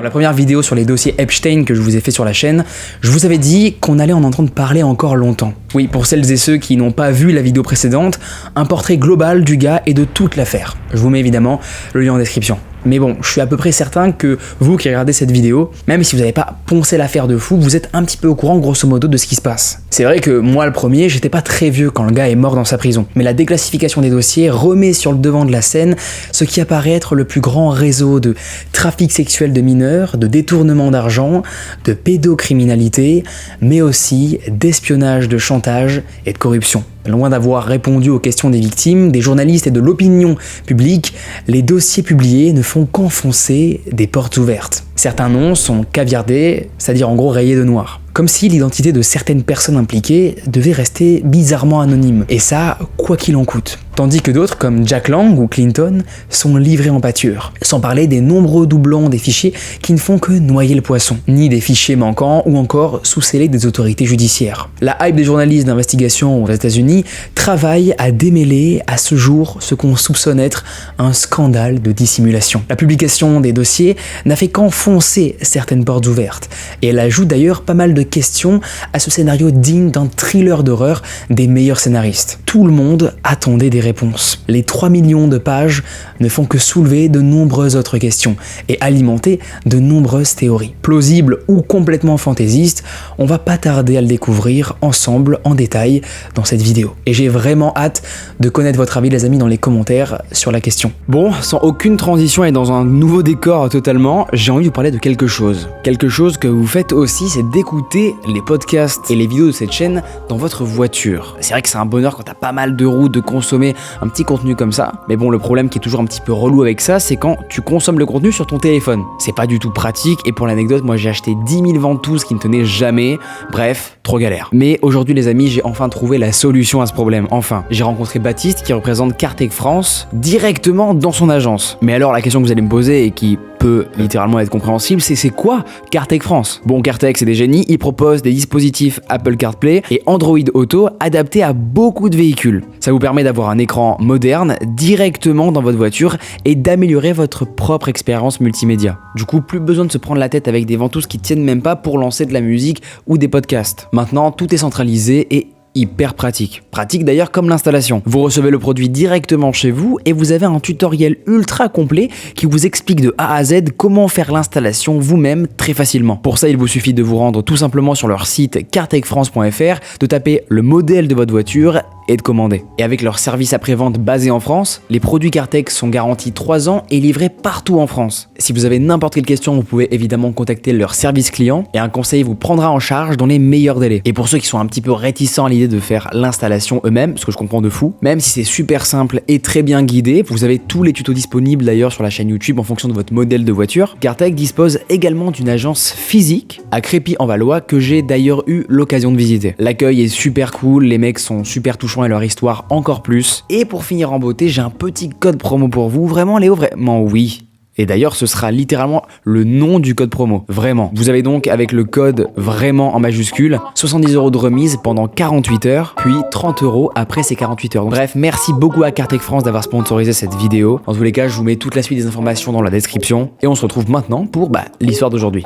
Dans la première vidéo sur les dossiers Epstein que je vous ai fait sur la chaîne, je vous avais dit qu'on allait en entendre parler encore longtemps. Oui, pour celles et ceux qui n'ont pas vu la vidéo précédente, un portrait global du gars et de toute l'affaire. Je vous mets évidemment le lien en description. Mais bon, je suis à peu près certain que vous qui regardez cette vidéo, même si vous n'avez pas poncé l'affaire de fou, vous êtes un petit peu au courant grosso modo de ce qui se passe. C'est vrai que moi le premier, j'étais pas très vieux quand le gars est mort dans sa prison. Mais la déclassification des dossiers remet sur le devant de la scène ce qui apparaît être le plus grand réseau de trafic sexuel de mineurs, de détournement d'argent, de pédocriminalité, mais aussi d'espionnage, de chantage et de corruption. Loin d'avoir répondu aux questions des victimes, des journalistes et de l'opinion publique, les dossiers publiés ne font qu'enfoncer des portes ouvertes. Certains noms sont caviardés, c'est-à-dire en gros rayés de noir. Comme si l'identité de certaines personnes impliquées devait rester bizarrement anonyme. Et ça, quoi qu'il en coûte. Tandis que d'autres, comme Jack Lang ou Clinton, sont livrés en pâture. Sans parler des nombreux doublons des fichiers qui ne font que noyer le poisson. Ni des fichiers manquants ou encore sous-scellés des autorités judiciaires. La hype des journalistes d'investigation aux États-Unis travaille à démêler à ce jour ce qu'on soupçonne être un scandale de dissimulation. La publication des dossiers n'a fait qu'enfoncer certaines portes ouvertes. Et elle ajoute d'ailleurs pas mal de questions à ce scénario digne d'un thriller d'horreur des meilleurs scénaristes. Tout le monde attendait des réponses. Les 3 millions de pages ne font que soulever de nombreuses autres questions et alimenter de nombreuses théories. Plausibles ou complètement fantaisistes, on va pas tarder à le découvrir ensemble en détail dans cette vidéo. Et j'ai vraiment hâte de connaître votre avis les amis dans les commentaires sur la question. Bon, sans aucune transition et dans un nouveau décor totalement, j'ai envie de vous parler de quelque chose. Quelque chose que vous faites aussi, c'est d'écouter les podcasts et les vidéos de cette chaîne dans votre voiture. C'est vrai que c'est un bonheur quand t'as pas mal de routes de consommer un petit contenu comme ça, mais bon, le problème qui est toujours un petit peu relou avec ça, c'est quand tu consommes le contenu sur ton téléphone. C'est pas du tout pratique et pour l'anecdote, moi j'ai acheté 10 000 ventouses qui ne tenaient jamais, bref, trop galère. Mais aujourd'hui les amis, j'ai enfin trouvé la solution à ce problème, enfin. J'ai rencontré Baptiste qui représente Cartech France directement dans son agence. Mais alors la question que vous allez me poser et qui peut littéralement être compréhensible, c'est quoi Cartech France? Bon, Cartech c'est des génies, ils proposent des dispositifs Apple CarPlay et Android Auto adaptés à beaucoup de véhicules. Ça vous permet d'avoir un écran moderne directement dans votre voiture et d'améliorer votre propre expérience multimédia. Du coup, plus besoin de se prendre la tête avec des ventouses qui tiennent même pas pour lancer de la musique ou des podcasts. Maintenant, tout est centralisé et hyper pratique. Pratique d'ailleurs comme l'installation. Vous recevez le produit directement chez vous et vous avez un tutoriel ultra complet qui vous explique de A à Z comment faire l'installation vous-même très facilement. Pour ça, il vous suffit de vous rendre tout simplement sur leur site cartechfrance.fr, de taper le modèle de votre voiture et de commander. Et avec leur service après-vente basé en France, les produits Cartech sont garantis 3 ans et livrés partout en France. Si vous avez n'importe quelle question, vous pouvez évidemment contacter leur service client et un conseiller vous prendra en charge dans les meilleurs délais. Et pour ceux qui sont un petit peu réticents à l'idée de faire l'installation eux-mêmes, ce que je comprends de fou, même si c'est super simple et très bien guidé, vous avez tous les tutos disponibles d'ailleurs sur la chaîne YouTube en fonction de votre modèle de voiture. Cartech dispose également d'une agence physique à Crépy-en-Valois que j'ai d'ailleurs eu l'occasion de visiter. L'accueil est super cool, les mecs sont super touchants et leur histoire encore plus. Et pour finir en beauté, j'ai un petit code promo pour vous, vraiment Léo, vraiment oui. Et d'ailleurs, ce sera littéralement le nom du code promo, vraiment. Vous avez donc avec le code vraiment en majuscule, 70 € de remise pendant 48 heures, puis 30 € après ces 48 heures. Donc, bref, merci beaucoup à Cartech France d'avoir sponsorisé cette vidéo. En tous les cas, je vous mets toute la suite des informations dans la description. Et on se retrouve maintenant pour l'histoire d'aujourd'hui.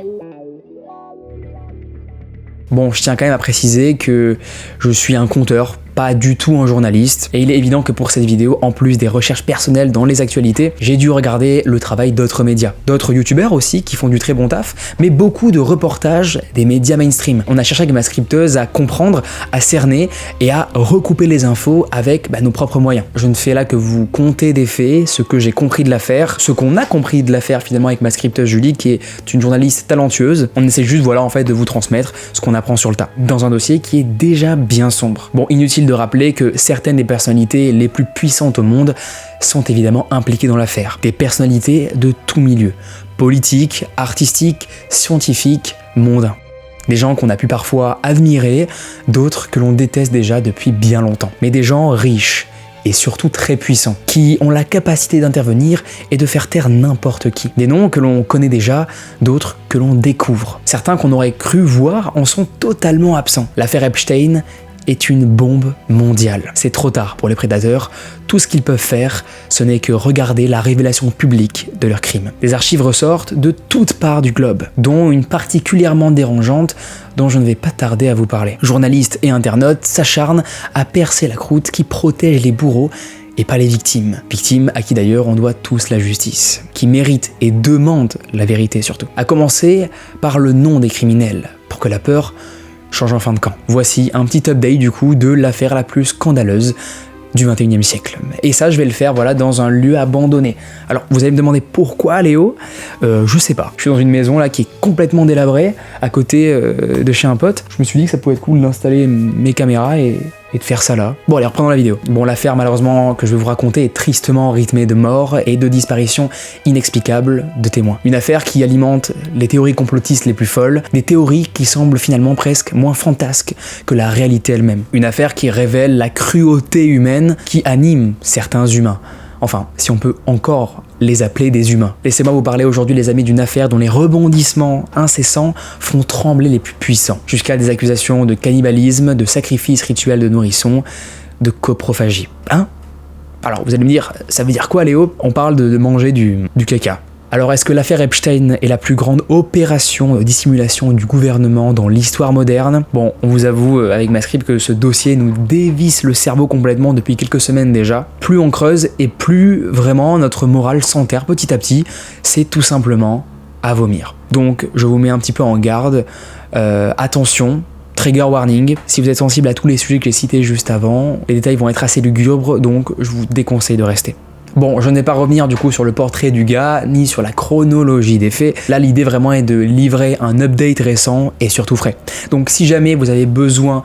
Bon, je tiens quand même à préciser que je suis un conteur, pas du tout un journaliste, et il est évident que pour cette vidéo, en plus des recherches personnelles dans les actualités, j'ai dû regarder le travail d'autres médias, d'autres youtubeurs aussi qui font du très bon taf, mais beaucoup de reportages des médias mainstream. On a cherché avec ma scripteuse à comprendre, à cerner et à recouper les infos avec nos propres moyens. Je ne fais là que vous compter des faits, ce que j'ai compris de l'affaire, ce qu'on a compris de l'affaire finalement avec ma scripteuse Julie qui est une journaliste talentueuse. On essaie juste en fait de vous transmettre ce qu'on apprend sur le tas, dans un dossier qui est déjà bien sombre. Bon, inutile de rappeler que certaines des personnalités les plus puissantes au monde sont évidemment impliquées dans l'affaire. Des personnalités de tout milieu, politiques, artistiques, scientifiques, mondains. Des gens qu'on a pu parfois admirer, d'autres que l'on déteste déjà depuis bien longtemps. Mais des gens riches et surtout très puissants, qui ont la capacité d'intervenir et de faire taire n'importe qui. Des noms que l'on connaît déjà, d'autres que l'on découvre. Certains qu'on aurait cru voir en sont totalement absents. L'affaire Epstein est une bombe mondiale. C'est trop tard pour les prédateurs. Tout ce qu'ils peuvent faire, ce n'est que regarder la révélation publique de leurs crimes. Des archives ressortent de toutes parts du globe, dont une particulièrement dérangeante dont je ne vais pas tarder à vous parler. Journalistes et internautes s'acharnent à percer la croûte qui protège les bourreaux et pas les victimes. Victimes à qui d'ailleurs on doit tous la justice, qui méritent et demandent la vérité surtout. À commencer par le nom des criminels, pour que la peur change en fin de camp. Voici un petit update du coup de l'affaire la plus scandaleuse du 21e siècle. Et ça, je vais le faire voilà, dans un lieu abandonné. Alors, vous allez me demander pourquoi, Léo ? Je sais pas. Je suis dans une maison là qui est complètement délabrée, à côté de chez un pote. Je me suis dit que ça pouvait être cool d'installer mes caméras et de faire ça là. Bon, allez, reprenons la vidéo. Bon, l'affaire, malheureusement, que je vais vous raconter est tristement rythmée de morts et de disparitions inexplicables de témoins. Une affaire qui alimente les théories complotistes les plus folles, des théories qui semblent finalement presque moins fantasques que la réalité elle-même. Une affaire qui révèle la cruauté humaine qui anime certains humains. Enfin, si on peut encore les appeler des humains. Laissez-moi vous parler aujourd'hui, les amis, d'une affaire dont les rebondissements incessants font trembler les plus puissants, jusqu'à des accusations de cannibalisme, de sacrifice rituel de nourrissons, de coprophagie. Hein ? Alors, vous allez me dire, ça veut dire quoi, Léo ? On parle de manger du caca. Alors, est-ce que l'affaire Epstein est la plus grande opération de dissimulation du gouvernement dans l'histoire moderne ? Bon, on vous avoue avec ma script que ce dossier nous dévisse le cerveau complètement depuis quelques semaines déjà. Plus on creuse et plus vraiment notre morale s'enterre petit à petit, c'est tout simplement à vomir. Donc, je vous mets un petit peu en garde. Attention, trigger warning, si vous êtes sensible à tous les sujets que j'ai cités juste avant, les détails vont être assez lugubres, donc je vous déconseille de rester. Bon, je ne vais pas revenir du coup sur le portrait du gars, ni sur la chronologie des faits. Là, l'idée vraiment est de livrer un update récent et surtout frais. Donc si jamais vous avez besoin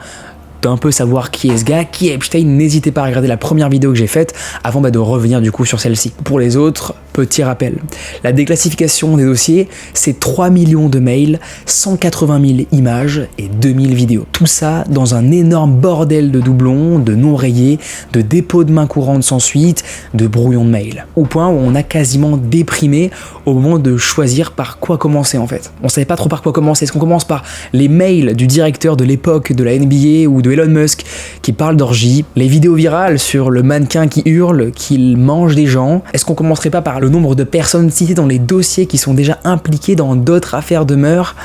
d'un peu savoir qui est ce gars, qui est Epstein, n'hésitez pas à regarder la première vidéo que j'ai faite avant de revenir du coup sur celle-ci. Pour les autres, petit rappel, la déclassification des dossiers, c'est 3 millions de mails, 180 000 images et 2000 vidéos. Tout ça dans un énorme bordel de doublons, de non rayés, de dépôts de main courantes sans suite, de brouillons de mails. Au point où on a quasiment déprimé au moment de choisir par quoi commencer en fait. On savait pas trop par quoi commencer. Est-ce qu'on commence par les mails du directeur de l'époque de la NBA ou de Elon Musk qui parle d'orgie, les vidéos virales sur le mannequin qui hurle, qu'il mange des gens? Est-ce qu'on commencerait pas par le nombre de personnes citées dans les dossiers qui sont déjà impliquées dans d'autres affaires de meurtre?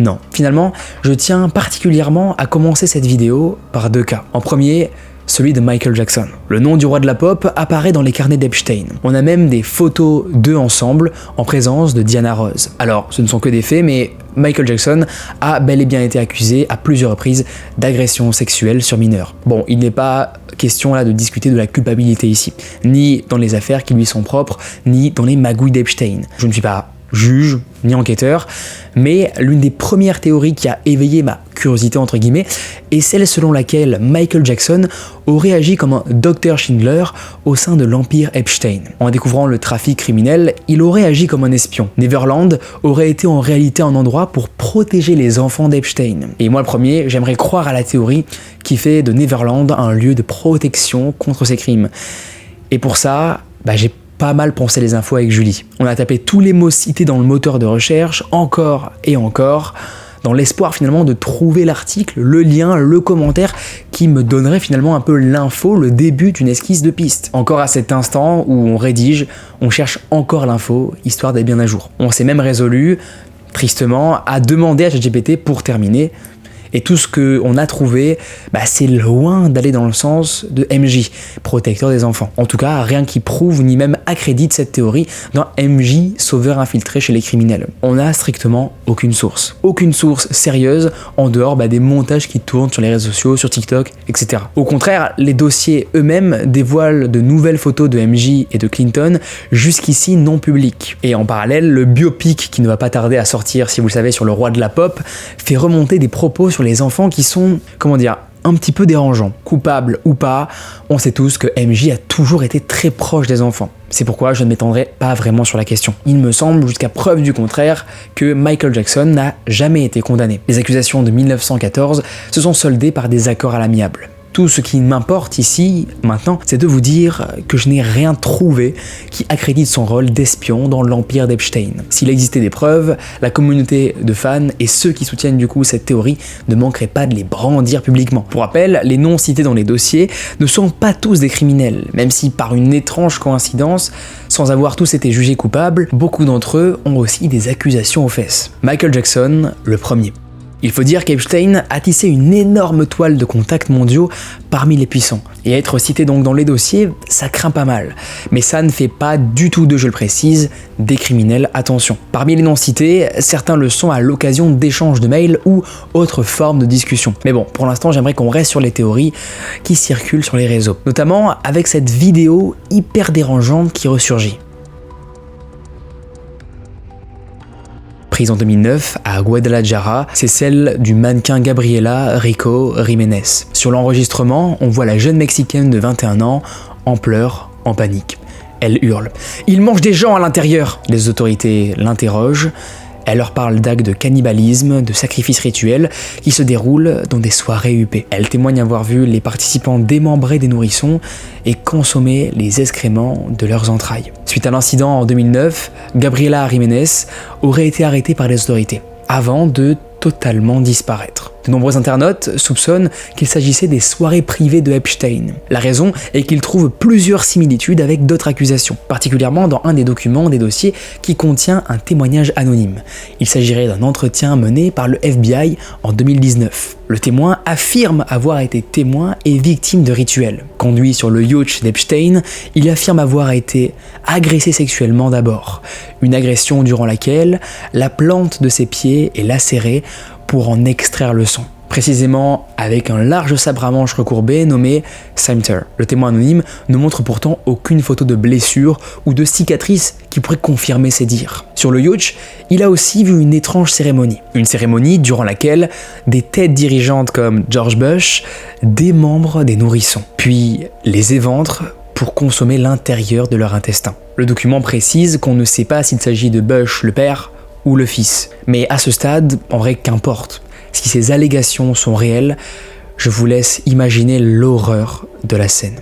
Non. Finalement, je tiens particulièrement à commencer cette vidéo par deux cas. En premier, celui de Michael Jackson. Le nom du roi de la pop apparaît dans les carnets d'Epstein. On a même des photos d'eux ensemble en présence de Diana Ross. Alors, ce ne sont que des faits, mais Michael Jackson a bel et bien été accusé à plusieurs reprises d'agression sexuelle sur mineurs. Bon, il n'est pas question là de discuter de la culpabilité ici, ni dans les affaires qui lui sont propres, ni dans les magouilles d'Epstein. Je ne suis pas juge ni enquêteur, mais l'une des premières théories qui a éveillé ma curiosité entre guillemets est celle selon laquelle Michael Jackson aurait agi comme un Dr Schindler au sein de l'empire Epstein. En découvrant le trafic criminel, il aurait agi comme un espion. Neverland aurait été en réalité un endroit pour protéger les enfants d'Epstein. Et moi le premier, j'aimerais croire à la théorie qui fait de Neverland un lieu de protection contre ces crimes. Et pour ça, j'ai pas mal pensé les infos avec Julie. On a tapé tous les mots cités dans le moteur de recherche, encore et encore, dans l'espoir finalement de trouver l'article, le lien, le commentaire qui me donnerait finalement un peu l'info, le début d'une esquisse de piste. Encore à cet instant où on rédige, on cherche encore l'info, histoire d'être bien à jour. On s'est même résolu, tristement, à demander à ChatGPT pour terminer. Et tout ce qu'on a trouvé, c'est loin d'aller dans le sens de MJ, protecteur des enfants. En tout cas, rien qui prouve ni même accrédite cette théorie d'un MJ sauveur infiltré chez les criminels. On n'a strictement aucune source. Aucune source sérieuse en dehors des montages qui tournent sur les réseaux sociaux, sur TikTok, etc. Au contraire, les dossiers eux-mêmes dévoilent de nouvelles photos de MJ et de Clinton, jusqu'ici non publiques. Et en parallèle, le biopic qui ne va pas tarder à sortir, si vous le savez, sur le roi de la pop, fait remonter des propos sur les enfants qui sont, un petit peu dérangeants. Coupables ou pas, on sait tous que MJ a toujours été très proche des enfants. C'est pourquoi je ne m'étendrai pas vraiment sur la question. Il me semble, jusqu'à preuve du contraire, que Michael Jackson n'a jamais été condamné. Les accusations de 1914 se sont soldées par des accords à l'amiable. Tout ce qui m'importe ici, maintenant, c'est de vous dire que je n'ai rien trouvé qui accrédite son rôle d'espion dans l'empire d'Epstein. S'il existait des preuves, la communauté de fans et ceux qui soutiennent du coup cette théorie ne manqueraient pas de les brandir publiquement. Pour rappel, les noms cités dans les dossiers ne sont pas tous des criminels, même si par une étrange coïncidence, sans avoir tous été jugés coupables, beaucoup d'entre eux ont aussi des accusations aux fesses. Michael Jackson, le premier. Il faut dire qu'Epstein a tissé une énorme toile de contacts mondiaux parmi les puissants. Et être cité donc dans les dossiers, ça craint pas mal. Mais ça ne fait pas du tout de, je le précise, des criminels, attention. Parmi les noms cités, certains le sont à l'occasion d'échanges de mails ou autres formes de discussion. Mais bon, pour l'instant, j'aimerais qu'on reste sur les théories qui circulent sur les réseaux. Notamment avec cette vidéo hyper dérangeante qui ressurgit. Prise en 2009 à Guadalajara, c'est celle du mannequin Gabriela Rico Jiménez. Sur l'enregistrement, on voit la jeune Mexicaine de 21 ans en pleurs, en panique. Elle hurle « Il mange des gens à l'intérieur !» Les autorités l'interrogent. Elle leur parle d'actes de cannibalisme, de sacrifices rituels qui se déroulent dans des soirées huppées. Elle témoigne avoir vu les participants démembrer des nourrissons et consommer les excréments de leurs entrailles. Suite à l'incident en 2009, Gabriela Jiménez aurait été arrêtée par les autorités, avant de totalement disparaître. De nombreux internautes soupçonnent qu'il s'agissait des soirées privées de Epstein. La raison est qu'ils trouvent plusieurs similitudes avec d'autres accusations, particulièrement dans un des documents des dossiers qui contient un témoignage anonyme. Il s'agirait d'un entretien mené par le FBI en 2019. Le témoin affirme avoir été témoin et victime de rituels. Conduit sur le yacht d'Epstein, il affirme avoir été agressé sexuellement d'abord. Une agression durant laquelle la plante de ses pieds est lacérée pour en extraire le sang. Précisément avec un large sabre à manche recourbé nommé Sumter. Le témoin anonyme ne montre pourtant aucune photo de blessure ou de cicatrice qui pourrait confirmer ses dires. Sur le yacht, il a aussi vu une étrange cérémonie. Une cérémonie durant laquelle des têtes dirigeantes comme George Bush démembrent des nourrissons, puis les éventrent pour consommer l'intérieur de leur intestin. Le document précise qu'on ne sait pas s'il s'agit de Bush le père ou le fils. Mais à ce stade, en vrai, qu'importe. Si ces allégations sont réelles, je vous laisse imaginer l'horreur de la scène.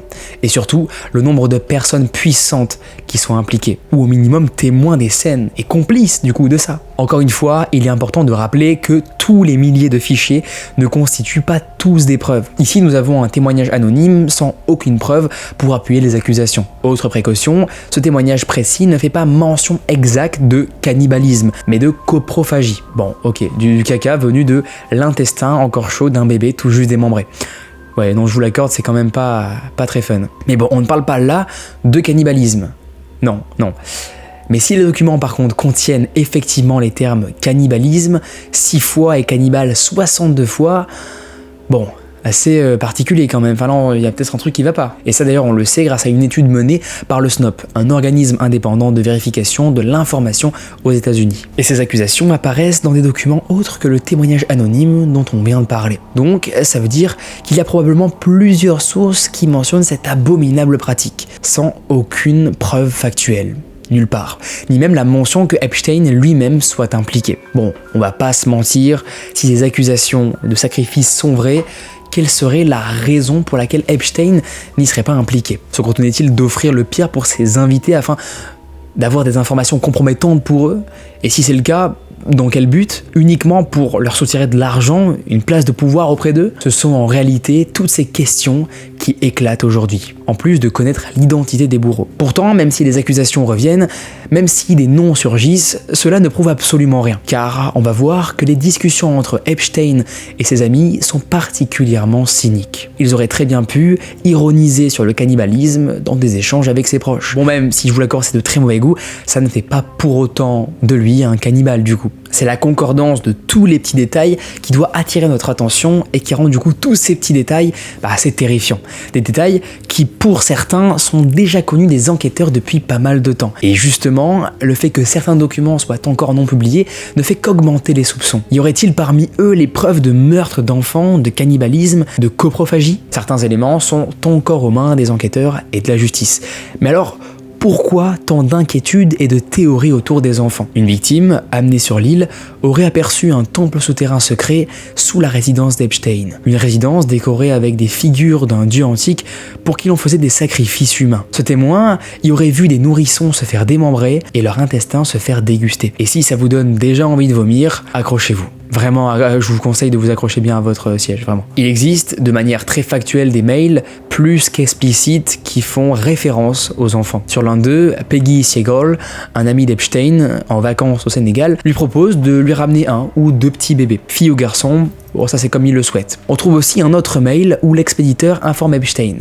Et surtout, le nombre de personnes puissantes qui sont impliquées, ou au minimum témoins des scènes, et complices du coup de ça. Encore une fois, il est important de rappeler que tous les milliers de fichiers ne constituent pas tous des preuves. Ici, nous avons un témoignage anonyme sans aucune preuve pour appuyer les accusations. Autre précaution, ce témoignage précis ne fait pas mention exacte de cannibalisme, mais de coprophagie. Bon, ok, du caca venu de l'intestin encore chaud d'un bébé tout juste démembré. Ouais, non, je vous l'accorde, c'est quand même pas très fun. Mais bon, on ne parle pas là de cannibalisme. Non. Mais si les documents par contre contiennent effectivement les termes cannibalisme, 6 fois et cannibale 62 fois, bon, assez particulier quand même. Enfin non, il y a peut-être un truc qui va pas. Et ça d'ailleurs on le sait grâce à une étude menée par le SNOP, un organisme indépendant de vérification de l'information aux États-Unis. Et ces accusations apparaissent dans des documents autres que le témoignage anonyme dont on vient de parler. Donc ça veut dire qu'il y a probablement plusieurs sources qui mentionnent cette abominable pratique, sans aucune preuve factuelle. Nulle part, ni même la mention que Epstein lui-même soit impliqué. Bon, on va pas se mentir, si ces accusations de sacrifice sont vraies, quelle serait la raison pour laquelle Epstein n'y serait pas impliqué? Se contenait-il d'offrir le pire pour ses invités afin d'avoir des informations compromettantes pour eux? Et si c'est le cas, dans quel but? Uniquement pour leur soutirer de l'argent, une place de pouvoir auprès d'eux? Ce sont en réalité toutes ces questions qui éclatent aujourd'hui, en plus de connaître l'identité des bourreaux. Pourtant, même si les accusations reviennent, même si des noms surgissent, cela ne prouve absolument rien, car on va voir que les discussions entre Epstein et ses amis sont particulièrement cyniques. Ils auraient très bien pu ironiser sur le cannibalisme dans des échanges avec ses proches. Bon, même si je vous l'accorde, c'est de très mauvais goût, ça ne fait pas pour autant de lui un cannibale du coup. C'est la concordance de tous les petits détails qui doit attirer notre attention et qui rend du coup tous ces petits détails assez terrifiants. Des détails qui pour certains sont déjà connus des enquêteurs depuis pas mal de temps. Et justement, le fait que certains documents soient encore non publiés ne fait qu'augmenter les soupçons. Y aurait-il parmi eux les preuves de meurtre d'enfants, de cannibalisme, de coprophagie? Certains éléments sont encore aux mains des enquêteurs et de la justice. Mais alors, pourquoi tant d'inquiétudes et de théories autour des enfants? Une victime, amenée sur l'île, aurait aperçu un temple souterrain secret sous la résidence d'Epstein. Une résidence décorée avec des figures d'un dieu antique pour qui l'on faisait des sacrifices humains. Ce témoin y aurait vu des nourrissons se faire démembrer et leur intestin se faire déguster. Et si ça vous donne déjà envie de vomir, accrochez-vous. Vraiment, je vous conseille de vous accrocher bien à votre siège, vraiment. Il existe, de manière très factuelle, des mails plus qu'explicites qui font référence aux enfants. Sur l'un d'eux, Peggy Siegel, un ami d'Epstein, en vacances au Sénégal, lui propose de lui ramener un ou deux petits bébés, fille ou garçon. Bon, ça c'est comme il le souhaite. On trouve aussi un autre mail où l'expéditeur informe Epstein.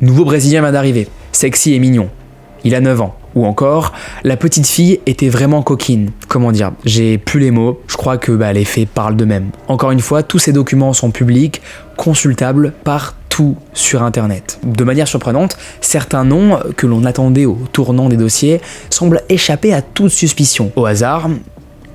Nouveau Brésilien vient d'arriver, sexy et mignon. Il a 9 ans. Ou encore, la petite fille était vraiment coquine. Comment dire, j'ai plus les mots, je crois que les faits parlent d'eux-mêmes. Encore une fois, tous ces documents sont publics, consultables partout sur internet. De manière surprenante, certains noms que l'on attendait au tournant des dossiers semblent échapper à toute suspicion. Au hasard,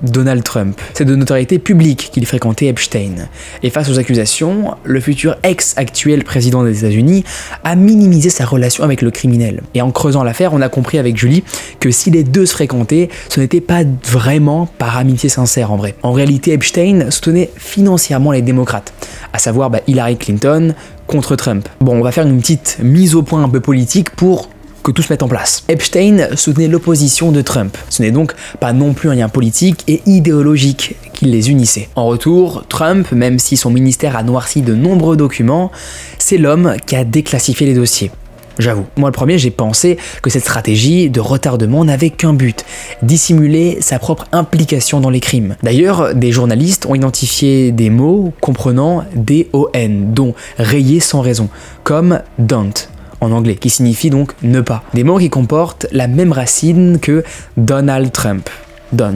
Donald Trump. C'est de notoriété publique qu'il fréquentait Epstein. Et face aux accusations, le futur ex-actuel président des États-Unis a minimisé sa relation avec le criminel. Et en creusant l'affaire, on a compris avec Julie que si les deux se fréquentaient, ce n'était pas vraiment par amitié sincère en vrai. En réalité, Epstein soutenait financièrement les démocrates, à savoir Hillary Clinton contre Trump. Bon, on va faire une petite mise au point un peu politique pour que tout se mette en place. Epstein soutenait l'opposition de Trump. Ce n'est donc pas non plus un lien politique et idéologique qui les unissait. En retour, Trump, même si son ministère a noirci de nombreux documents, c'est l'homme qui a déclassifié les dossiers. J'avoue, moi le premier, j'ai pensé que cette stratégie de retardement n'avait qu'un but, dissimuler sa propre implication dans les crimes. D'ailleurs, des journalistes ont identifié des mots comprenant D-O-N, dont rayer sans raison, comme don't en anglais, qui signifie donc ne pas. Des mots qui comportent la même racine que Donald Trump. Don,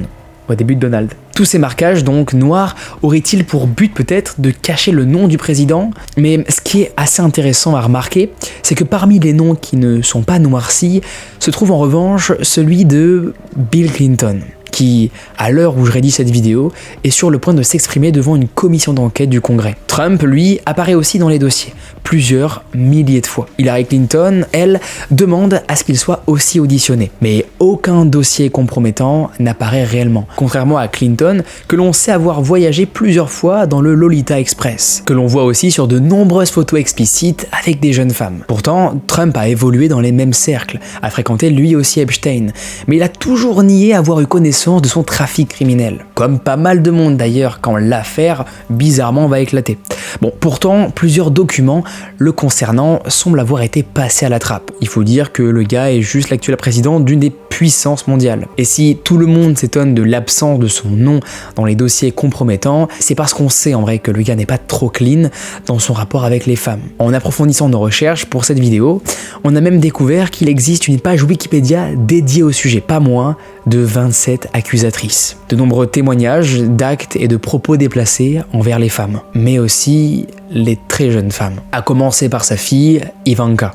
au début de Donald. Tous ces marquages donc noirs auraient-ils pour but peut-être de cacher le nom du président? Mais ce qui est assez intéressant à remarquer, c'est que parmi les noms qui ne sont pas noircis, se trouve en revanche celui de Bill Clinton, qui, à l'heure où je rédige cette vidéo, est sur le point de s'exprimer devant une commission d'enquête du Congrès. Trump, lui, apparaît aussi dans les dossiers, plusieurs milliers de fois. Hillary Clinton, elle, demande à ce qu'il soit aussi auditionné. Mais aucun dossier compromettant n'apparaît réellement, contrairement à Clinton, que l'on sait avoir voyagé plusieurs fois dans le Lolita Express, que l'on voit aussi sur de nombreuses photos explicites avec des jeunes femmes. Pourtant, Trump a évolué dans les mêmes cercles, a fréquenté lui aussi Epstein, mais il a toujours nié avoir eu connaissance de son trafic criminel. Comme pas mal de monde d'ailleurs quand l'affaire, bizarrement, va éclater. Bon, pourtant, plusieurs documents le concernant semblent avoir été passés à la trappe. Il faut dire que le gars est juste l'actuel président d'une des puissances mondiales. Et si tout le monde s'étonne de l'absence de son nom dans les dossiers compromettants, c'est parce qu'on sait en vrai que le gars n'est pas trop clean dans son rapport avec les femmes. En approfondissant nos recherches pour cette vidéo, on a même découvert qu'il existe une page Wikipédia dédiée au sujet, pas moins de 27 accusatrices. De nombreux témoignages d'actes et de propos déplacés envers les femmes, mais aussi les très jeunes femmes. À commencer par sa fille, Ivanka.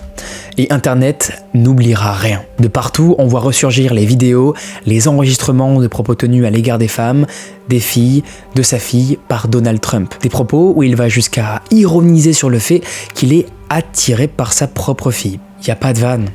Et Internet n'oubliera rien. De partout, on voit ressurgir les vidéos, les enregistrements de propos tenus à l'égard des femmes, des filles, de sa fille par Donald Trump. Des propos où il va jusqu'à ironiser sur le fait qu'il est attiré par sa propre fille. Il n'y a pas de vanne,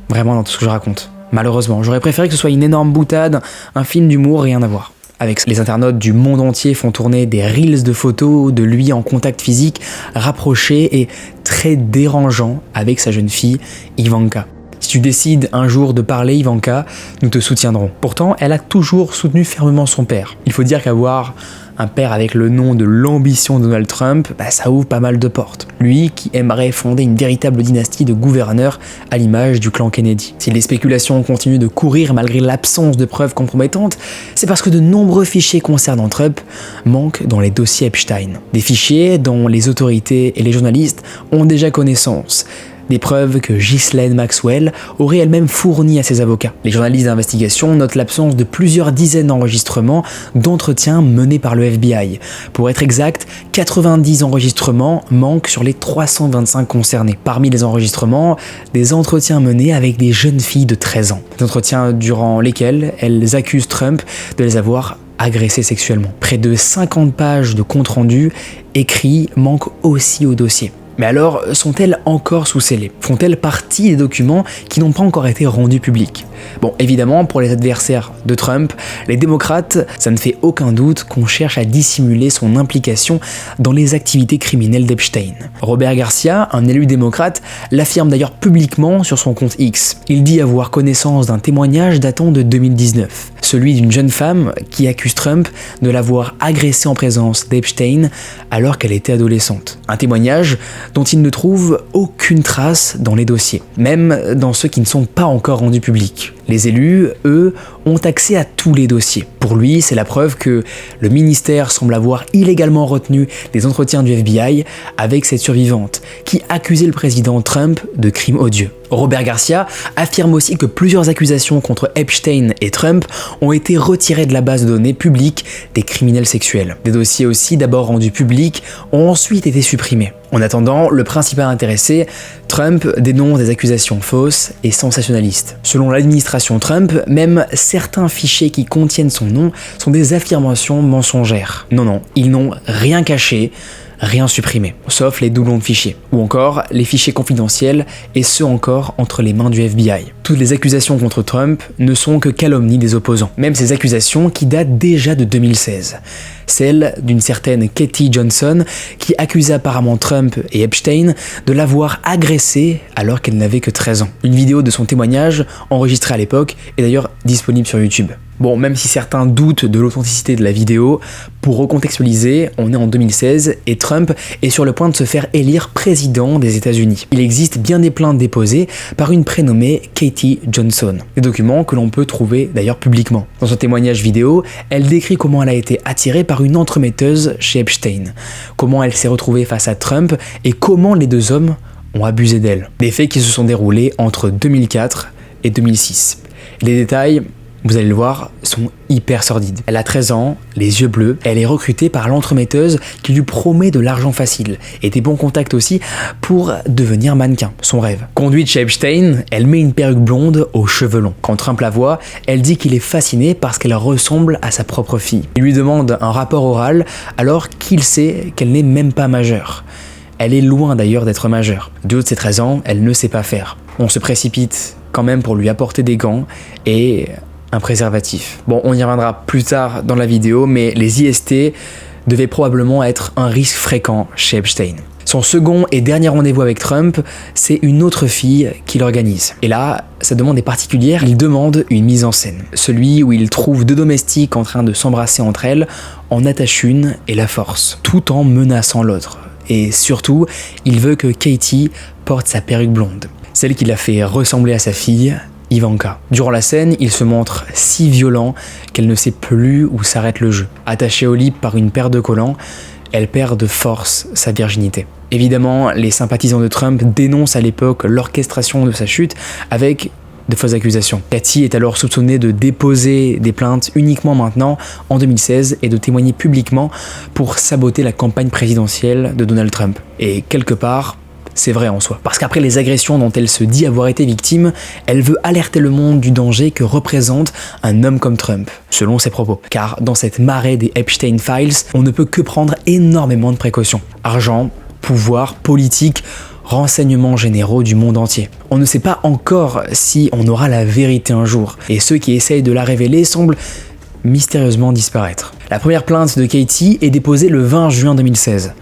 vraiment, dans tout ce que je raconte. Malheureusement, j'aurais préféré que ce soit une énorme boutade, un film d'humour, rien à voir. Avec les internautes du monde entier font tourner des reels de photos de lui en contact physique, rapproché et très dérangeant avec sa jeune fille, Ivanka. Si tu décides un jour de parler, Ivanka, nous te soutiendrons. Pourtant, elle a toujours soutenu fermement son père. Il faut dire qu'avoir un père avec le nom de l'ambition de Donald Trump, ça ouvre pas mal de portes. Lui qui aimerait fonder une véritable dynastie de gouverneurs à l'image du clan Kennedy. Si les spéculations continuent de courir malgré l'absence de preuves compromettantes, c'est parce que de nombreux fichiers concernant Trump manquent dans les dossiers Epstein. Des fichiers dont les autorités et les journalistes ont déjà connaissance. Des preuves que Ghislaine Maxwell aurait elle-même fournies à ses avocats. Les journalistes d'investigation notent l'absence de plusieurs dizaines d'enregistrements d'entretiens menés par le FBI. Pour être exact, 90 enregistrements manquent sur les 325 concernés. Parmi les enregistrements, des entretiens menés avec des jeunes filles de 13 ans. Des entretiens durant lesquels elles accusent Trump de les avoir agressées sexuellement. Près de 50 pages de compte-rendu écrits manquent aussi au dossier. Mais alors, sont-elles encore sous scellé? Font-elles partie des documents qui n'ont pas encore été rendus publics? Bon, évidemment, pour les adversaires de Trump, les démocrates, ça ne fait aucun doute qu'on cherche à dissimuler son implication dans les activités criminelles d'Epstein. Robert Garcia, un élu démocrate, l'affirme d'ailleurs publiquement sur son compte X. Il dit avoir connaissance d'un témoignage datant de 2019, celui d'une jeune femme qui accuse Trump de l'avoir agressée en présence d'Epstein alors qu'elle était adolescente. Un témoignage dont il ne trouve aucune trace dans les dossiers, même dans ceux qui ne sont pas encore rendus publics. Les élus, eux, ont accès à tous les dossiers. Pour lui, c'est la preuve que le ministère semble avoir illégalement retenu des entretiens du FBI avec cette survivante, qui accusait le président Trump de crimes odieux. Robert Garcia affirme aussi que plusieurs accusations contre Epstein et Trump ont été retirées de la base de données publique des criminels sexuels. Des dossiers aussi, d'abord rendus publics, ont ensuite été supprimés. En attendant, le principal intéressé, Trump dénonce des accusations fausses et sensationnalistes. Selon l'administration Trump, même certains fichiers qui contiennent son nom sont des affirmations mensongères. Non, ils n'ont rien caché, rien supprimé, sauf les doublons de fichiers, ou encore les fichiers confidentiels, et ceux encore entre les mains du FBI. Toutes les accusations contre Trump ne sont que calomnies des opposants, même ces accusations qui datent déjà de 2016. Celle d'une certaine Katie Johnson qui accusait apparemment Trump et Epstein de l'avoir agressée alors qu'elle n'avait que 13 ans. Une vidéo de son témoignage, enregistrée à l'époque, est d'ailleurs disponible sur YouTube. Bon, même si certains doutent de l'authenticité de la vidéo, pour recontextualiser, on est en 2016 et Trump est sur le point de se faire élire président des États-Unis. Il existe bien des plaintes déposées par une prénommée Katie Johnson, des documents que l'on peut trouver d'ailleurs publiquement. Dans son témoignage vidéo, elle décrit comment elle a été attirée par une entremetteuse chez Epstein, comment elle s'est retrouvée face à Trump et comment les deux hommes ont abusé d'elle. Des faits qui se sont déroulés entre 2004 et 2006. Les détails, vous allez le voir, sont hyper sordides. Elle a 13 ans, les yeux bleus, elle est recrutée par l'entremetteuse qui lui promet de l'argent facile et des bons contacts aussi pour devenir mannequin, son rêve. Conduite chez Epstein, elle met une perruque blonde aux cheveux longs. Quand Trump la voit, elle dit qu'il est fasciné parce qu'elle ressemble à sa propre fille. Il lui demande un rapport oral alors qu'il sait qu'elle n'est même pas majeure. Elle est loin d'ailleurs d'être majeure. Du haut de ses 13 ans, elle ne sait pas faire. On se précipite quand même pour lui apporter des gants et un préservatif. Bon, on y reviendra plus tard dans la vidéo, mais les IST devaient probablement être un risque fréquent chez Epstein. Son second et dernier rendez-vous avec Trump, c'est une autre fille qui l'organise. Et là, sa demande est particulière, il demande une mise en scène. Celui où il trouve deux domestiques en train de s'embrasser entre elles, en attache une et la force, tout en menaçant l'autre. Et surtout, il veut que Katie porte sa perruque blonde, celle qui l'a fait ressembler à sa fille, Ivanka. Durant la scène, il se montre si violent qu'elle ne sait plus où s'arrête le jeu. Attachée au lit par une paire de collants, elle perd de force sa virginité. Évidemment, les sympathisants de Trump dénoncent à l'époque l'orchestration de sa chute avec de fausses accusations. Katie est alors soupçonnée de déposer des plaintes uniquement maintenant, en 2016, et de témoigner publiquement pour saboter la campagne présidentielle de Donald Trump. Et quelque part, c'est vrai en soi. Parce qu'après les agressions dont elle se dit avoir été victime, elle veut alerter le monde du danger que représente un homme comme Trump, selon ses propos. Car dans cette marée des Epstein Files, on ne peut que prendre énormément de précautions. Argent, pouvoir, politique, renseignements généraux du monde entier. On ne sait pas encore si on aura la vérité un jour, et ceux qui essayent de la révéler semblent mystérieusement disparaître. La première plainte de Katie est déposée le 20 juin 2016.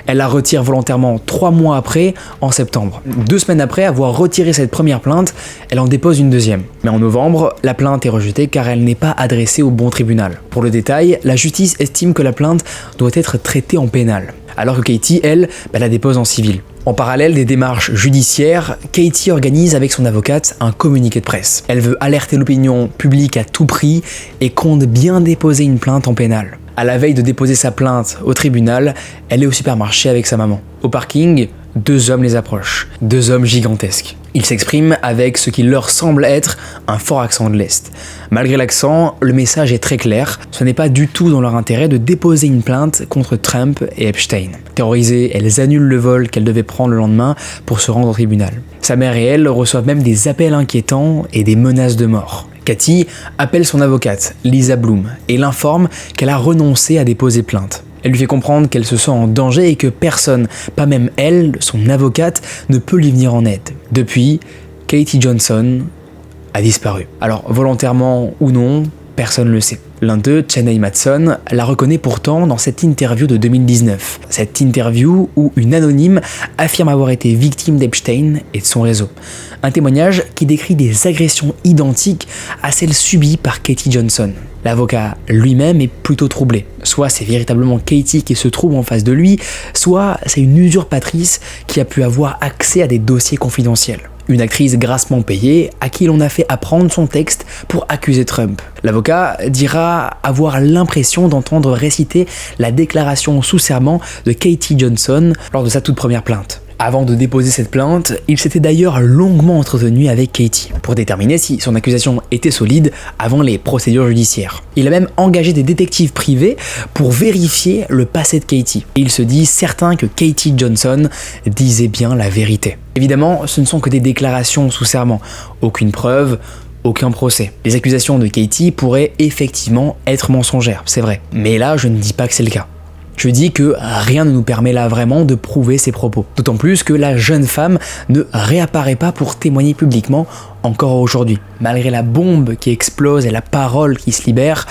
Elle la retire volontairement 3 mois après, en septembre. 2 semaines après avoir retiré cette première plainte, elle en dépose une deuxième. Mais en novembre, la plainte est rejetée car elle n'est pas adressée au bon tribunal. Pour le détail, la justice estime que la plainte doit être traitée en pénal, alors que Katie, elle, la dépose en civil. En parallèle des démarches judiciaires, Katie organise avec son avocate un communiqué de presse. Elle veut alerter l'opinion publique à tout prix et compte bien déposer une plainte en pénal. À la veille de déposer sa plainte au tribunal, elle est au supermarché avec sa maman. Au parking, 2 hommes les approchent, 2 hommes gigantesques. Ils s'expriment avec ce qui leur semble être un fort accent de l'Est. Malgré l'accent, le message est très clair, ce n'est pas du tout dans leur intérêt de déposer une plainte contre Trump et Epstein. Terrorisées, elles annulent le vol qu'elles devaient prendre le lendemain pour se rendre au tribunal. Sa mère et elle reçoivent même des appels inquiétants et des menaces de mort. Katie appelle son avocate, Lisa Bloom, et l'informe qu'elle a renoncé à déposer plainte. Elle lui fait comprendre qu'elle se sent en danger et que personne, pas même elle, son avocate, ne peut lui venir en aide. Depuis, Katie Johnson a disparu. Alors, volontairement ou non, personne ne le sait. L'un d'eux, Chaney Matheson, la reconnaît pourtant dans cette interview de 2019. Cette interview où une anonyme affirme avoir été victime d'Epstein et de son réseau. Un témoignage qui décrit des agressions identiques à celles subies par Katie Johnson. L'avocat lui-même est plutôt troublé. Soit c'est véritablement Katie qui se trouve en face de lui, soit c'est une usurpatrice qui a pu avoir accès à des dossiers confidentiels. Une actrice grassement payée à qui l'on a fait apprendre son texte pour accuser Trump. L'avocat dira avoir l'impression d'entendre réciter la déclaration sous serment de Katie Johnson lors de sa toute première plainte. Avant de déposer cette plainte, il s'était d'ailleurs longuement entretenu avec Katie pour déterminer si son accusation était solide avant les procédures judiciaires. Il a même engagé des détectives privés pour vérifier le passé de Katie. Et il se dit certain que Katie Johnson disait bien la vérité. Évidemment, ce ne sont que des déclarations sous serment, aucune preuve, aucun procès. Les accusations de Katie pourraient effectivement être mensongères, c'est vrai. Mais là, je ne dis pas que c'est le cas. Je dis que rien ne nous permet là vraiment de prouver ses propos. D'autant plus que la jeune femme ne réapparaît pas pour témoigner publiquement encore aujourd'hui. Malgré la bombe qui explose et la parole qui se libère,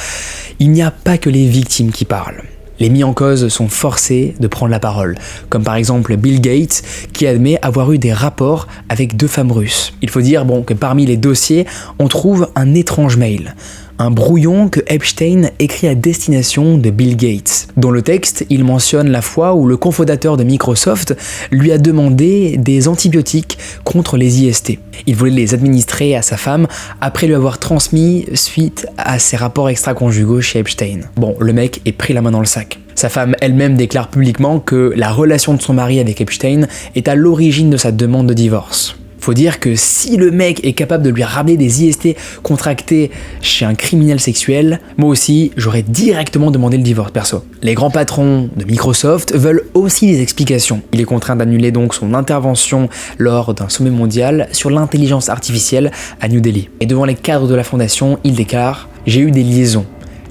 il n'y a pas que les victimes qui parlent. Les mis en cause sont forcés de prendre la parole, comme par exemple Bill Gates qui admet avoir eu des rapports avec 2 femmes russes. Il faut dire que parmi les dossiers, on trouve un étrange mail. Un brouillon que Epstein écrit à destination de Bill Gates. Dans le texte, il mentionne la fois où le cofondateur de Microsoft lui a demandé des antibiotiques contre les IST. Il voulait les administrer à sa femme après lui avoir transmis suite à ses rapports extra-conjugaux chez Epstein. Le mec est pris la main dans le sac. Sa femme elle-même déclare publiquement que la relation de son mari avec Epstein est à l'origine de sa demande de divorce. Faut dire que si le mec est capable de lui ramener des IST contractés chez un criminel sexuel, moi aussi, j'aurais directement demandé le divorce perso. Les grands patrons de Microsoft veulent aussi des explications. Il est contraint d'annuler donc son intervention lors d'un sommet mondial sur l'intelligence artificielle à New Delhi. Et devant les cadres de la fondation, il déclare « J'ai eu des liaisons.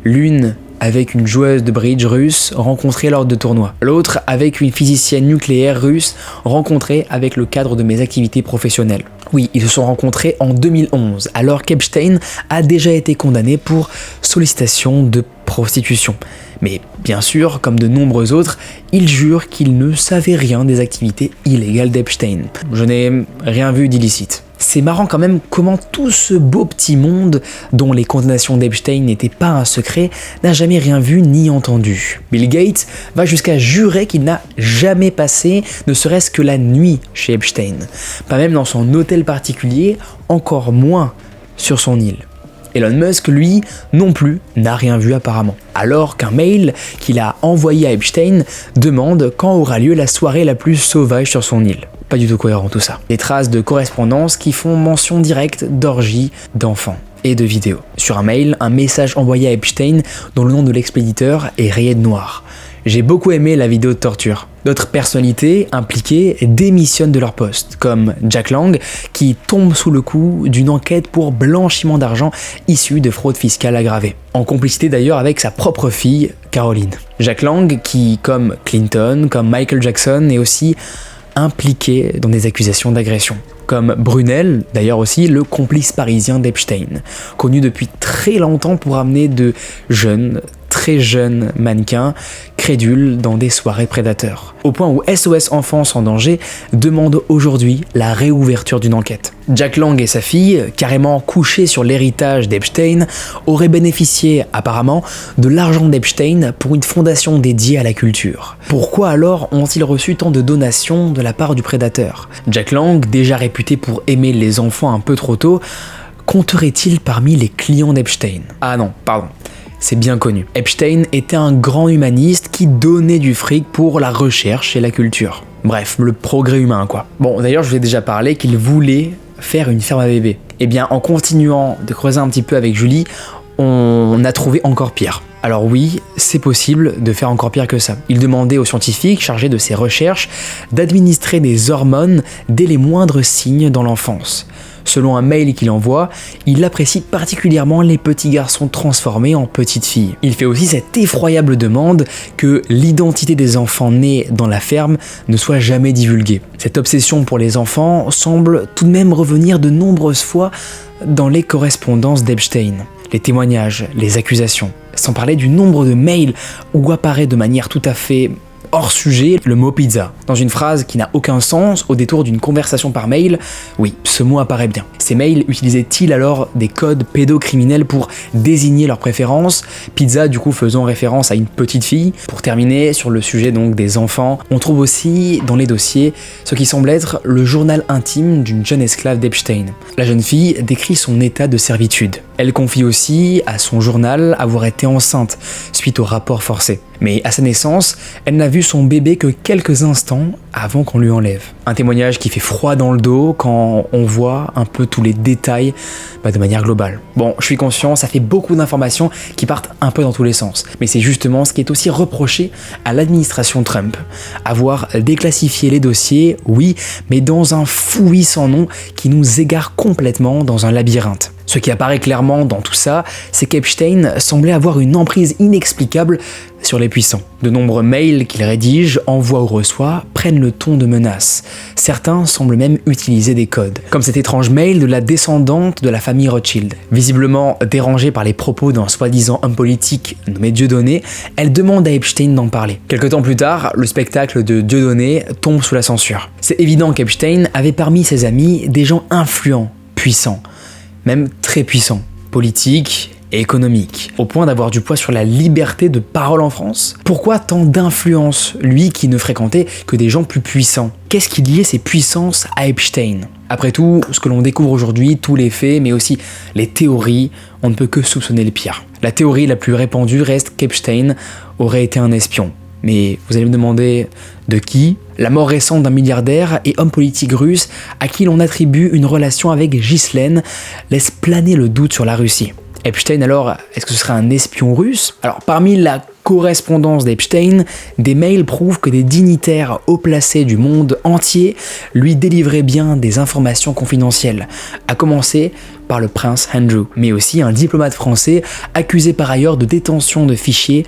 L'une avec une joueuse de bridge russe rencontrée lors de tournois. L'autre avec une physicienne nucléaire russe rencontrée avec le cadre de mes activités professionnelles. Oui, ils se sont rencontrés en 2011, alors qu'Epstein a déjà été condamné pour sollicitation de prostitution. Mais bien sûr, comme de nombreux autres, il jure qu'il ne savait rien des activités illégales d'Epstein. Je n'ai rien vu d'illicite. C'est marrant quand même comment tout ce beau petit monde, dont les condamnations d'Epstein n'étaient pas un secret, n'a jamais rien vu ni entendu. Bill Gates va jusqu'à jurer qu'il n'a jamais passé ne serait-ce que la nuit chez Epstein. Pas même dans son hôtel particulier, encore moins sur son île. Elon Musk, lui, non plus, n'a rien vu apparemment. Alors qu'un mail qu'il a envoyé à Epstein demande quand aura lieu la soirée la plus sauvage sur son île. Pas du tout cohérent tout ça. Des traces de correspondance qui font mention directe d'orgies, d'enfants et de vidéos. Sur un mail, un message envoyé à Epstein dont le nom de l'expéditeur est rayé de noir. J'ai beaucoup aimé la vidéo de torture. D'autres personnalités impliquées démissionnent de leur poste, comme Jack Lang, qui tombe sous le coup d'une enquête pour blanchiment d'argent issue de fraude fiscale aggravée. En complicité d'ailleurs avec sa propre fille, Caroline. Jack Lang, qui, comme Clinton, comme Michael Jackson, est aussi impliqué dans des accusations d'agression. Comme Brunel, d'ailleurs aussi le complice parisien d'Epstein, connu depuis très longtemps pour amener de très jeunes mannequins crédules dans des soirées prédateurs. Au point où SOS Enfance en danger demande aujourd'hui la réouverture d'une enquête. Jack Lang et sa fille, carrément couchés sur l'héritage d'Epstein, auraient bénéficié apparemment de l'argent d'Epstein pour une fondation dédiée à la culture. Pourquoi alors ont-ils reçu tant de donations de la part du prédateur ? Jack Lang, déjà réputé pour aimer les enfants un peu trop tôt, compterait-il parmi les clients d'Epstein ? Ah non, pardon. C'est bien connu. Epstein était un grand humaniste qui donnait du fric pour la recherche et la culture. Bref, le progrès humain quoi. Bon, d'ailleurs je vous ai déjà parlé qu'il voulait faire une ferme à bébés. Eh bien, en continuant de creuser un petit peu avec Julie, on a trouvé encore pire. Alors oui, c'est possible de faire encore pire que ça. Il demandait aux scientifiques chargés de ces recherches d'administrer des hormones dès les moindres signes dans l'enfance. Selon un mail qu'il envoie, il apprécie particulièrement les petits garçons transformés en petites filles. Il fait aussi cette effroyable demande que l'identité des enfants nés dans la ferme ne soit jamais divulguée. Cette obsession pour les enfants semble tout de même revenir de nombreuses fois dans les correspondances d'Epstein. Les témoignages, les accusations, sans parler du nombre de mails où apparaît de manière tout à fait hors sujet le mot pizza. Dans une phrase qui n'a aucun sens, au détour d'une conversation par mail, oui, ce mot apparaît bien. Ces mails utilisaient-ils alors des codes pédocriminels pour désigner leurs préférences? Pizza du coup faisant référence à une petite fille. Pour terminer sur le sujet donc des enfants, on trouve aussi dans les dossiers ce qui semble être le journal intime d'une jeune esclave d'Epstein. La jeune fille décrit son état de servitude. Elle confie aussi à son journal avoir été enceinte suite au rapport forcé. Mais à sa naissance, elle n'a vu son bébé que quelques instants avant qu'on lui enlève. Un témoignage qui fait froid dans le dos quand on voit un peu tous les détails de manière globale. Bon, je suis conscient, ça fait beaucoup d'informations qui partent un peu dans tous les sens. Mais c'est justement ce qui est aussi reproché à l'administration Trump. Avoir déclassifié les dossiers, oui, mais dans un fouillis sans nom qui nous égare complètement dans un labyrinthe. Ce qui apparaît clairement dans tout ça, c'est qu'Epstein semblait avoir une emprise inexplicable sur les puissants. De nombreux mails qu'il rédige, envoie ou reçoit, prennent le ton de menace. Certains semblent même utiliser des codes. Comme cet étrange mail de la descendante de la famille Rothschild. Visiblement dérangée par les propos d'un soi-disant homme politique nommé Dieudonné, elle demande à Epstein d'en parler. Quelque temps plus tard, le spectacle de Dieudonné tombe sous la censure. C'est évident qu'Epstein avait parmi ses amis des gens influents, puissants, même très puissants, politiques et économiques, au point d'avoir du poids sur la liberté de parole en France. Pourquoi tant d'influence, lui qui ne fréquentait que des gens plus puissants? Qu'est-ce qui liait ces puissances à Epstein? Après tout, ce que l'on découvre aujourd'hui, tous les faits, mais aussi les théories, on ne peut que soupçonner le pire. La théorie la plus répandue reste qu'Epstein aurait été un espion. Mais vous allez me demander de qui? La mort récente d'un milliardaire et homme politique russe à qui l'on attribue une relation avec Ghislaine laisse planer le doute sur la Russie. Epstein alors, est-ce que ce serait un espion russe? Alors parmi la correspondance d'Epstein, des mails prouvent que des dignitaires haut placés du monde entier lui délivraient bien des informations confidentielles, à commencer par le prince Andrew, mais aussi un diplomate français accusé par ailleurs de détention de fichiers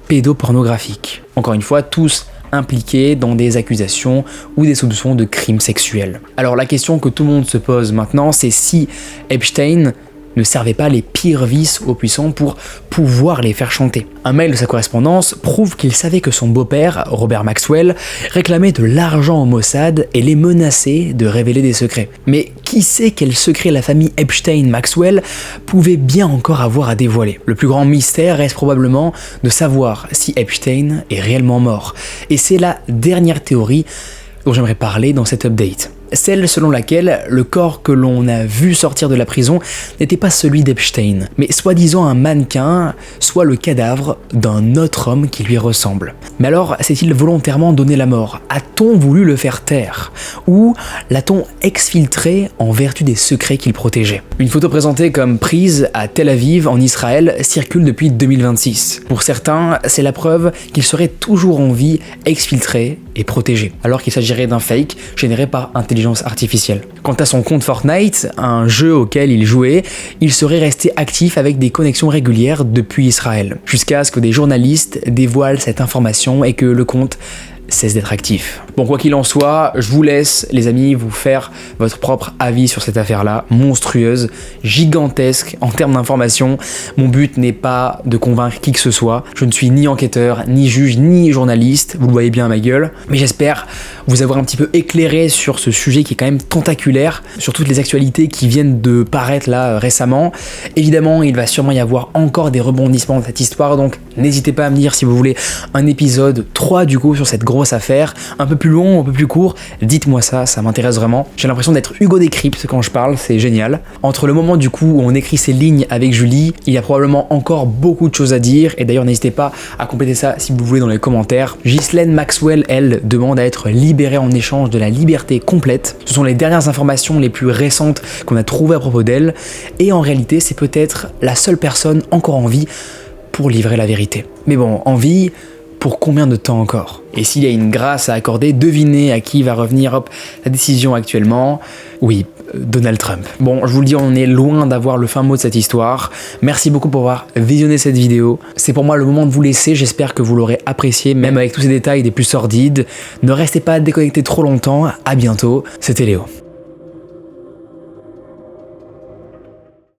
pédopornographiques. Encore une fois, tous impliqués dans des accusations ou des soupçons de crimes sexuels. Alors la question que tout le monde se pose maintenant, c'est si Epstein ne servait pas les pires vices aux puissants pour pouvoir les faire chanter. Un mail de sa correspondance prouve qu'il savait que son beau-père, Robert Maxwell, réclamait de l'argent au Mossad et les menaçait de révéler des secrets. Mais qui sait quel secret la famille Epstein-Maxwell pouvait bien encore avoir à dévoiler? Le plus grand mystère reste probablement de savoir si Epstein est réellement mort. Et c'est la dernière théorie dont j'aimerais parler dans cet update. Celle selon laquelle le corps que l'on a vu sortir de la prison n'était pas celui d'Epstein, mais soi-disant un mannequin, soit le cadavre d'un autre homme qui lui ressemble. Mais alors, s'est-il volontairement donné la mort? A-t-on voulu le faire taire? Ou l'a-t-on exfiltré en vertu des secrets qu'il protégeait? Une photo présentée comme prise à Tel Aviv, en Israël, circule depuis 2026. Pour certains, c'est la preuve qu'il serait toujours en vie, exfiltré et protégé, alors qu'il s'agirait d'un fake généré par intelligence artificielle. Quant à son compte Fortnite, un jeu auquel il jouait, il serait resté actif avec des connexions régulières depuis Israël, jusqu'à ce que des journalistes dévoilent cette information et que le compte cesse d'être actif. Bon, quoi qu'il en soit, je vous laisse, les amis, vous faire votre propre avis sur cette affaire-là, monstrueuse, gigantesque en termes d'informations. Mon but n'est pas de convaincre qui que ce soit. Je ne suis ni enquêteur, ni juge, ni journaliste, vous le voyez bien à ma gueule. Mais j'espère vous avoir un petit peu éclairé sur ce sujet qui est quand même tentaculaire, sur toutes les actualités qui viennent de paraître là récemment. Évidemment, il va sûrement y avoir encore des rebondissements dans cette histoire, donc n'hésitez pas à me dire si vous voulez un épisode 3 du coup sur cette grosse affaire, un peu plus long, un peu plus court, dites-moi ça m'intéresse vraiment. J'ai l'impression d'être Hugo Décrypte quand je parle, c'est génial. Entre le moment du coup où on écrit ces lignes avec Julie, il y a probablement encore beaucoup de choses à dire, et d'ailleurs n'hésitez pas à compléter ça si vous voulez dans les commentaires. Ghislaine Maxwell, elle, demande à être libérée en échange de la liberté complète. Ce sont les dernières informations les plus récentes qu'on a trouvées à propos d'elle, et en réalité c'est peut-être la seule personne encore en vie pour livrer la vérité. Mais bon, en vie, pour combien de temps encore? Et s'il y a une grâce à accorder, devinez à qui va revenir la décision actuellement. Oui, Donald Trump. Bon, je vous le dis, on est loin d'avoir le fin mot de cette histoire. Merci beaucoup pour avoir visionné cette vidéo. C'est pour moi le moment de vous laisser, j'espère que vous l'aurez apprécié, même avec tous ces détails des plus sordides. Ne restez pas déconnectés trop longtemps, à bientôt, c'était Léo.